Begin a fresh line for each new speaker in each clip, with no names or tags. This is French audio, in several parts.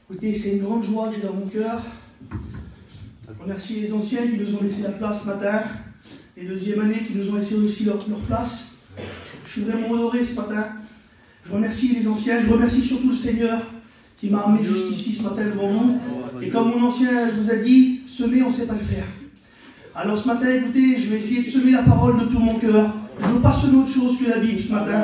Écoutez, c'est une grande joie que j'ai dans mon cœur. Je remercie les anciens qui nous ont laissé la place ce matin, les deuxièmes années qui nous ont laissé aussi leur place. Je suis vraiment honoré ce matin. Je remercie les anciens, je remercie surtout le Seigneur qui m'a amené jusqu'ici ce matin devant vous. Et comme mon ancien vous a dit, semer, on ne sait pas le faire. Alors ce matin, écoutez, je vais essayer de semer la parole de tout mon cœur. Je ne veux pas semer autre chose que la Bible ce matin.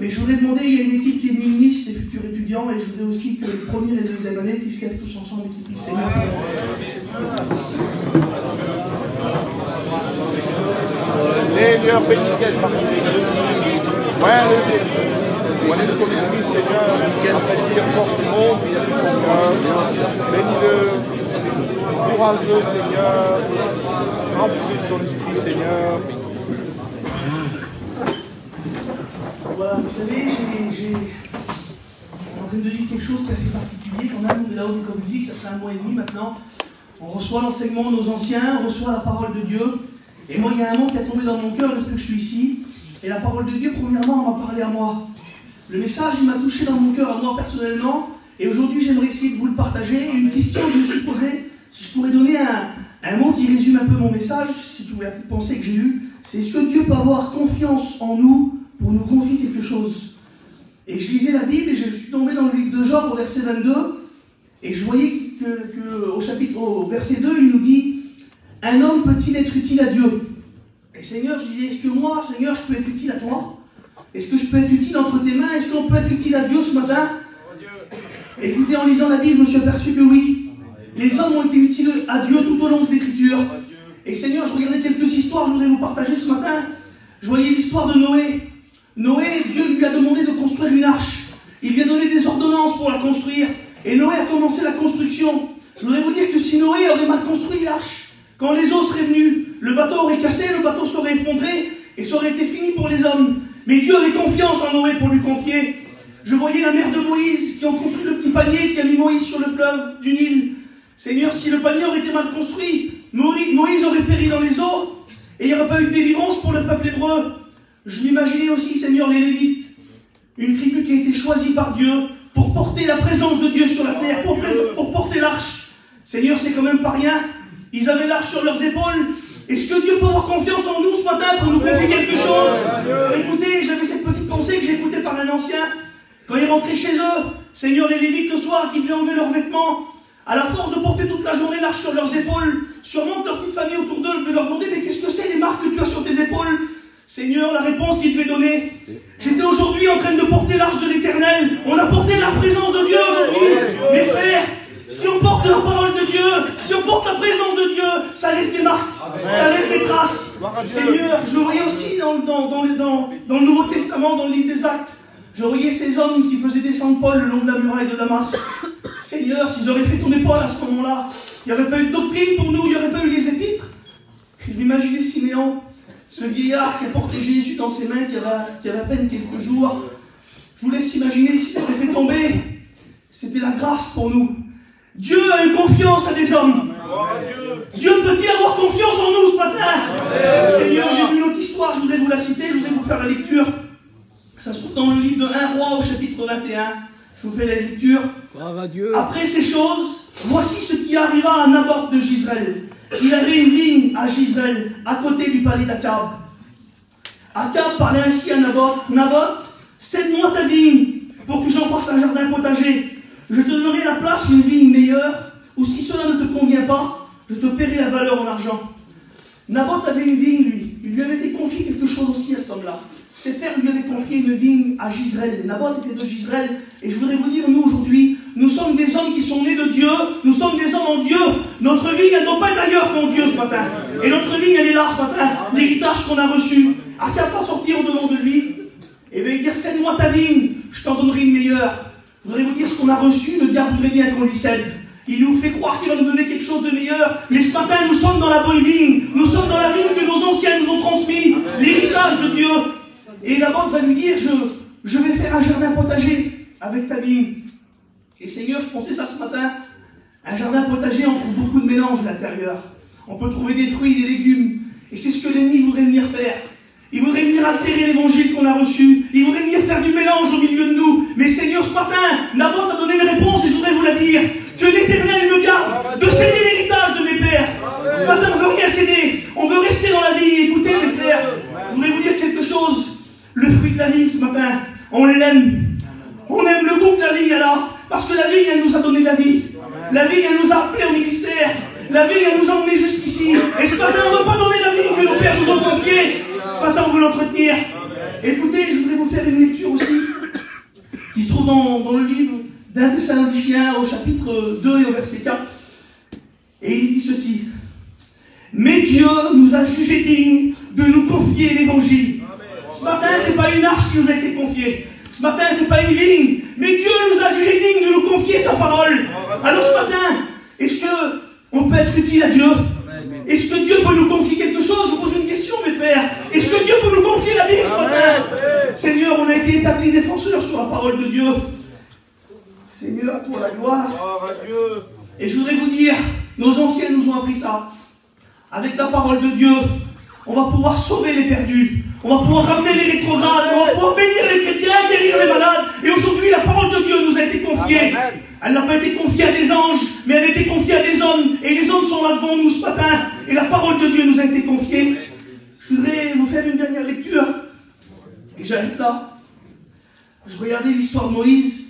Mais je voudrais demander, il y a une équipe qui est venue Nice, les futurs étudiants, et je voudrais aussi que les premières et deuxièmes années puissent se lèvent tous ensemble et qu'ils prient le Seigneur.
Seigneur, bénis-les parmi les deux. Ouais, on est le premier prix, Seigneur, après dire force du monde, bénis-le, courage-le, Seigneur, remplis de ton esprit, Seigneur.
Voilà, vous savez, je suis en train de vivre quelque chose qui est assez particulier quand même. On est là aux écoles publiques, ça fait 1 mois et demi maintenant. On reçoit l'enseignement de nos anciens, on reçoit la parole de Dieu. Et moi, il y a un mot qui a tombé dans mon cœur depuis que je suis ici. Et la parole de Dieu, premièrement, m'a parlé à moi. Le message, il m'a touché dans mon cœur à moi personnellement. Et aujourd'hui, j'aimerais essayer de vous le partager. Une question que je me suis posée, si je pourrais donner un mot qui résume un peu mon message, si tu voulais la pensée que j'ai eue, c'est est-ce que Dieu peut avoir confiance en nous pour nous confier quelque chose? Et je lisais la Bible et je suis tombé dans le livre de Job au verset 22. Et je voyais au verset 2, il nous dit « Un homme peut-il être utile à Dieu ?» Et Seigneur, je disais, est-ce que moi, Seigneur, je peux être utile à toi? Est-ce que je peux être utile entre tes mains? Est-ce qu'on peut être utile à Dieu ce matin? Écoutez, en lisant la Bible, je me suis aperçu que oui. Les hommes ont été utiles à Dieu tout au long de l'Écriture. Et Seigneur, je regardais quelques histoires, je voudrais vous partager ce matin. Je voyais l'histoire de Noé. Noé, Dieu lui a demandé de construire une arche. Il lui a donné des ordonnances pour la construire. Et Noé a commencé la construction. Je voudrais vous dire que si Noé aurait mal construit l'arche, quand les eaux seraient venues, le bateau aurait cassé, le bateau serait effondré, et ça aurait été fini pour les hommes. Mais Dieu avait confiance en Noé pour lui confier. Je voyais la mère de Moïse qui ont construit le petit panier qui a mis Moïse sur le fleuve du Nil. Seigneur, si le panier aurait été mal construit, Moïse aurait péri dans les eaux, et il n'y aurait pas eu de délivrance pour le peuple hébreu. Je m'imaginais aussi, Seigneur, les Lévites, une tribu qui a été choisie par Dieu pour porter la présence de Dieu sur la terre, pour porter l'arche. Seigneur, c'est quand même pas rien. Ils avaient l'arche sur leurs épaules. Est-ce que Dieu peut avoir confiance en nous ce matin pour nous confier quelque chose? Écoutez, j'avais cette petite pensée que j'écoutais par un ancien. Quand ils rentraient chez eux, Seigneur, les Lévites le soir, qui devaient enlever leurs vêtements, à la force de porter toute la journée l'arche sur leurs épaules, sûrement leur petite famille autour d'eux devait leur demander, mais qu'est-ce que c'est les marques que tu as sur tes épaules? Seigneur, la réponse qu'il devait donner. J'étais aujourd'hui en train de porter l'arche de l'Éternel. On a porté la présence de Dieu aujourd'hui. Mes frères, si on porte la parole de Dieu, si on porte la présence de Dieu, ça laisse des marques, ça laisse des traces. Seigneur, je voyais aussi dans le Nouveau Testament, dans le livre des Actes, je voyais ces hommes qui faisaient descendre Paul le long de la muraille de Damas. Seigneur, s'ils auraient fait tomber Paul à ce moment-là, il n'y aurait pas eu de doctrine pour nous, il n'y aurait pas eu les épîtres. Je m'imaginais Siméon, ce vieillard qui a porté Jésus dans ses mains, qui avait à peine quelques jours. Je vous laisse imaginer s'il aurait fait tomber. C'était la grâce pour nous. Dieu a eu confiance à des hommes. Dieu peut-il avoir confiance en nous ce matin? Seigneur, j'ai vu une autre histoire, je voudrais vous la citer, je voudrais vous faire la lecture. Ça se trouve dans le livre de 1 Roi au chapitre 21. Je vous fais la lecture. Après ces choses, voici ce qui arriva à Naboth de Jezreel. Il avait une vigne à Jezreel, à côté du palais d'Akab. Akab parlait ainsi à Naboth. Naboth, cède-moi ta vigne pour que j'en fasse un jardin potager. Je te donnerai la place d'une vigne meilleure, ou si cela ne te convient pas, je te paierai la valeur en argent. Naboth avait une vigne, lui. Il lui avait été confié quelque chose aussi à cet homme-là. Ses pères lui avaient confié une vigne à Jezreel. Naboth était de Jezreel. Et je voudrais vous dire, nous aujourd'hui, nous sommes des hommes qui sont nés de Dieu. Nous sommes des hommes en Dieu. Notre vigne, elle ne doit pas être ailleurs qu'en Dieu ce matin. Et notre vigne, elle est là ce matin. L'héritage qu'on a reçu. Akab va sortir au-devant de lui. Et va lui dire, cède-moi ta vigne, je t'en donnerai une meilleure. Je voudrais vous dire ce qu'on a reçu, le diable voudrait bien qu'on lui cède. Il nous fait croire qu'il va nous donner quelque chose de meilleur. Mais ce matin, nous sommes dans la bonne vigne. Nous sommes dans la vigne que nos anciens nous ont transmis. L'héritage de Dieu. Et Naboth va lui dire, je vais faire un jardin potager avec ta vigne. Et Seigneur, je pensais ça ce matin. Un jardin potager, on trouve beaucoup de mélanges à l'intérieur. On peut trouver des fruits, des légumes. Et c'est ce que l'ennemi voudrait venir faire. Il voudrait venir altérer l'évangile qu'on a reçu. Il voudrait venir faire du mélange au milieu de nous. Mais Seigneur, ce matin, Naboth a donné une réponse et je voudrais vous la dire. de céder l'héritage de mes pères. Ce matin, on ne veut rien céder. On veut rester dans la vie. Écoutez, mes frères, je voudrais vous dire quelque chose. Le fruit de la vigne ce matin, on l'aime. On aime le goût de la vigne alors. Parce que la vigne, elle nous a donné la vie. La vigne, elle nous a appelés au ministère. La vigne, elle nous a emmenés jusqu'ici. Et ce matin, on ne veut pas donner la vigne que nos pères nous ont confiée. Ce matin, on veut l'entretenir. Écoutez, je voudrais vous faire une lecture aussi qui se trouve dans le livre d'1 Thessaloniciens au chapitre 2 et au verset 4. Et il dit ceci. Mais Dieu nous a jugés dignes de nous confier l'évangile. Ce matin, ce n'est pas une arche qui nous a été confiée. Ce matin, ce n'est pas une vigne. Mais Dieu nous a jugés dignes de nous confier sa parole. Alors ce matin, est-ce qu'on peut être utile à Dieu? Est-ce que Dieu peut nous confier quelque chose? Je vous pose une question, mes frères. Est-ce que Dieu peut nous confier la Bible ce matin? Seigneur, on a été établis défenseurs sur la parole de Dieu. Seigneur, à toi la gloire. Et je voudrais vous dire, nos anciens nous ont appris ça. Avec la parole de Dieu, on va pouvoir sauver les perdus. On va pouvoir ramener les rétrogrades. On va pouvoir bénir les chrétiens, guérir les malades. Et aujourd'hui, la parole de Dieu nous a été confiée. Elle n'a pas été confiée à des anges, mais elle a été confiée à des hommes. Et les hommes sont là devant nous ce matin. Et la parole de Dieu nous a été confiée. Je voudrais vous faire une dernière lecture. Et j'arrête là. Je regardais l'histoire de Moïse.